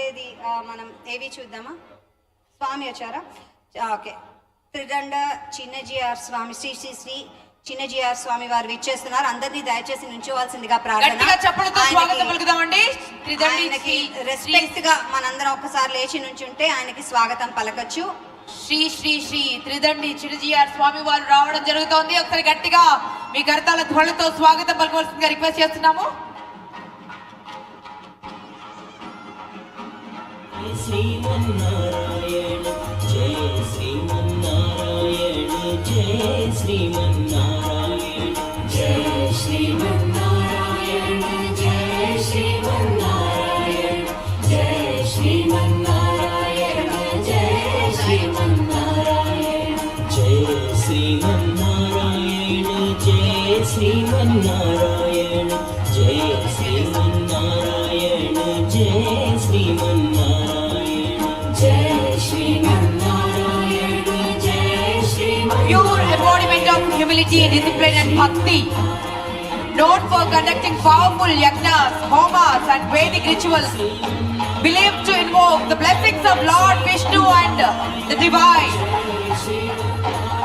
ఏది మనం ఏవి చూద్దామా? స్వామి వచ్చారా? ఓకే. త్రిదండ చిన్నజీఆర్ స్వామి శ్రీ శ్రీ శ్రీ చిన్నజీఆర్ స్వామి వారు విచ్చేస్తున్నారు. అందరినీ దయచేసి నుంచోవాల్సిందిగా ప్రార్థన. రెస్పెక్ట్ గా మనందరం ఒక్కసారి లేచి నుంచుంటే ఆయనకి స్వాగతం పలకచ్చు. శ్రీ శ్రీ శ్రీ త్రిదండి చిన్నజీఆర్ స్వామి వారు రావడం జరుగుతోంది. ఒకసారి గట్టిగా మీ కర్తాల ధ్వనులతో స్వాగతం పలకవలసిందిగా రిక్వెస్ట్ చేస్తున్నాము. శ్రీమన్నారాయణ జయ శ్రీమన్నారాయణ జయ శ్రీమన్నారాయణ జయ శ్రీమన్నారాయణ జయ శ్రీమన్నారాయణ జయ శ్రీమన్నారాయణ జయ శ్రీమన్నారాయణ జయ శ్రీమన్నారాయణ జయ శ్రీమన్నారాయణ జయ శ్రీమన్నారాయణ జయ Srimannarayana Pure embodiment of humility, discipline and bhakti. Known for conducting powerful yajnas, homas and Vedic rituals. Believed to invoke the blessings of Lord Vishnu and the divine.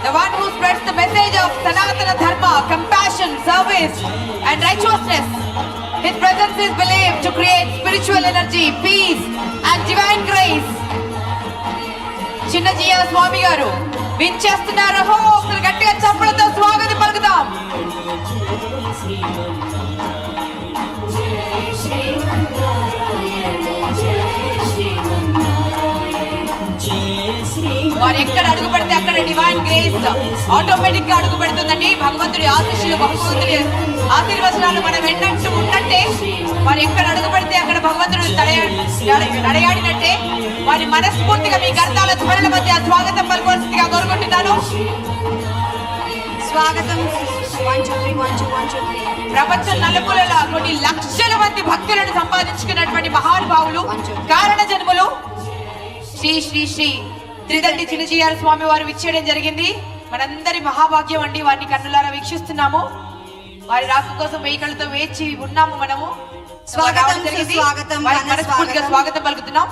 The one who spreads the message of Sanatana Dharma, compassion, service and righteousness. His presence is believed to create spiritual energy, peace and divine grace. Chinna Jeeyar స్వామి గారు విచ్చేస్తున్నారు. ఒకరు గట్టిగా చప్పలతో స్వాగతం పలుకుదాం. వారు ఎక్కడ అడుగు పెడితే అక్కడ divine grace automatic గా అడుగు పెడుతుందండి. భగవంతుడి ఆశీస్సులు, భగవంతుడి ఆశీర్వచనాలు మనం ఎన్నట్టు ఉన్నట్టే వారు ఎక్కడ అడుగు పెడితే అక్కడ భగవంతుడు నడయాడినట్టే వారి మనస్ఫూర్తిగా మీ కర్తాల ధ్వనుల మధ్య స్వాగతం పలుకోవాల్సిందిగా కోరుకుంటున్నాను. స్వాగతం. ప్రపంచం నలుమూలల కొన్ని లక్షల మంది భక్తులను సంపాదించుకున్నటువంటి మహానుభావులు, కారణ జన్ములు శ్రీ శ్రీ శ్రీ త్రిదండి చిన్నజీఆర్ స్వామి వారు విచ్చేయడం జరిగింది. మనందరి మహాభాగ్యం అండి. వారిని కన్నులారా వీక్షిస్తున్నాము. వారి రాక కోసం వెయ్యి కళ్ళతో వేచి ఉన్నాము. మనము స్వాగతం పలుకుతున్నాం.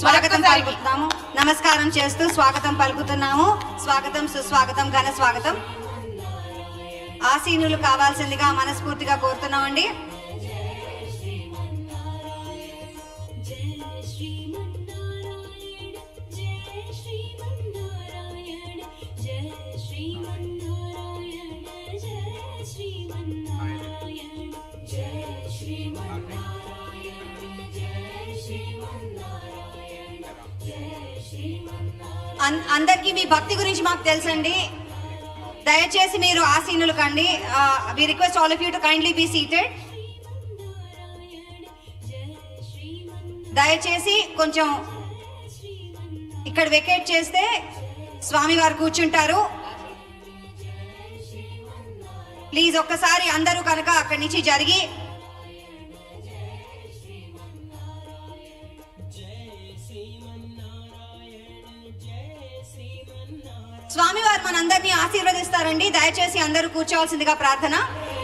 స్వాగతం పలుకుతున్నాము. నమస్కారం చేస్తూ స్వాగతం పలుకుతున్నాము. స్వాగతం, సుస్వాగతం, ఘన స్వాగతం. ఆసీనులు కావాల్సిందిగా మనస్ఫూర్తిగా కోరుతున్నామండి. అందరికీ మీ భక్తి గురించి మాకు తెలుసండి. దయచేసి మీరు ఆసీనులు కండి. We request all of you to kindly be seated. దయచేసి కొంచెం ఇక్కడ వెకేట్ చేస్తే స్వామి వారు కూర్చుంటారు. ప్లీజ్ ఒక్కసారి అందరూ కనుక అక్కడి నుంచి జరిగి స్వామివారు మనందరినీ ఆశీర్వదిస్తారండి. దయచేసి అందరూ కూర్చోవాల్సిందిగా ప్రార్థన.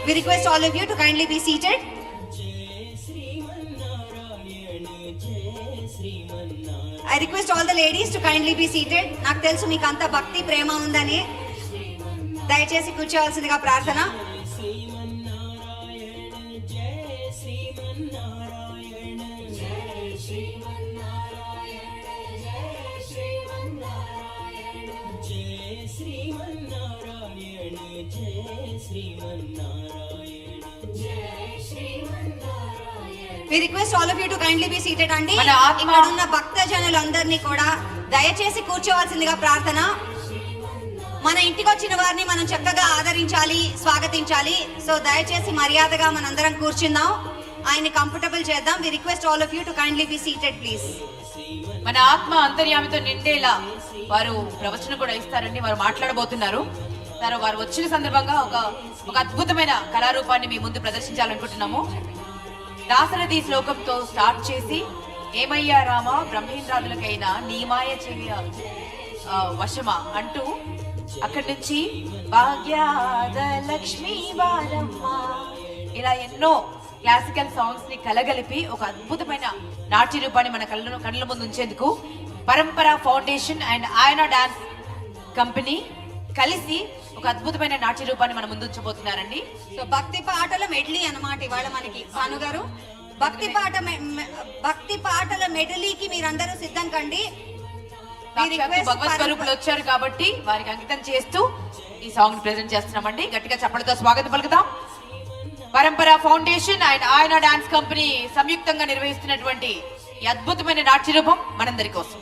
We request all of you to kindly be seated. I request all the ladies to kindly be seated. నాకు తెలుసు మీకు అంత భక్తి ప్రేమ ఉందని. దయచేసి కూర్చోవాల్సిందిగా ప్రార్థన. We request all of you to kindly be seated అండి. ఇక్కడ ఉన్న భక్త జనులందరినీ కూడా దయచేసి కూర్చోవాల్సిందిగా ప్రార్థన. మన ఇంటికి వచ్చిన వారిని మనం చక్కగా ఆదరించాలి, స్వాగతించాలి. సో దయచేసి మర్యాదగా మనందరం కూర్చుందాం. ఆయన్ని కంఫర్టబుల్ చేద్దాం. We request all of you to kindly be seated please. మన ఆత్మ అంతర్యామితో నిండేలా వారు ప్రవచనం కూడా ఇస్తారండి. వారు మాట్లాడబోతున్నారు. వారు వచ్చిన సందర్భంగా ఒక అద్భుతమైన కళారూపాన్ని మీ ముందు ప్రదర్శించాలనుకుంటున్నాము. దాశరథి శ్లోకంతో స్టార్ట్ చేసి ఏమయ్యా రామ బ్రహ్మేంద్రాదులకైనా నీమాయ చెయ్య వశమా అంటూ అక్కడి నుంచి భాగ్యాద లక్ష్మీ బాలమ్మ ఇలా ఎన్నో క్లాసికల్ సాంగ్స్ ని కలగలిపి ఒక అద్భుతమైన నాట్య రూపాన్ని మన కళ్ళ ముందు ఉంచేందుకు పరంపర ఫౌండేషన్ అండ్ ఆయన డాన్స్ కంపెనీ కలిసి ఒక అద్భుతమైన నాట్య రూపాన్ని మన ముందు ఉంచబోతున్నారండి. సో భక్తి పాటల మెడ్లీ అన్నమాట ఇవాళ మనకి భాను గారు. భక్తి పాటల మెడలీకి మీరందరూ సిద్ధం కండి. భగవత్ స్వరూపులు వచ్చారు కాబట్టి వారికి అంకితం చేస్తూ ఈ సాంగ్ ప్రెజెంట్ చేస్తున్నామండి. గట్టిగా చప్పలతో స్వాగతం పలుకుతాం. పరంపర ఫౌండేషన్ అండ్ ఆయన డాన్స్ కంపెనీ సంయుక్తంగా నిర్వహిస్తున్నటువంటి ఈ అద్భుతమైన నాట్య రూపం మనందరి కోసం.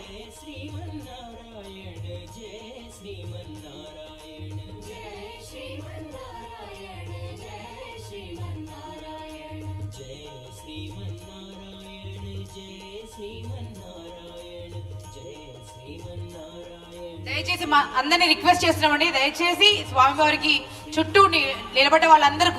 దయచేసి మా అందరినీ రిక్వెస్ట్ చేస్తున్నామండి, దయచేసి స్వామివారికి చుట్టూ నిలబడ్డ వాళ్ళందరూ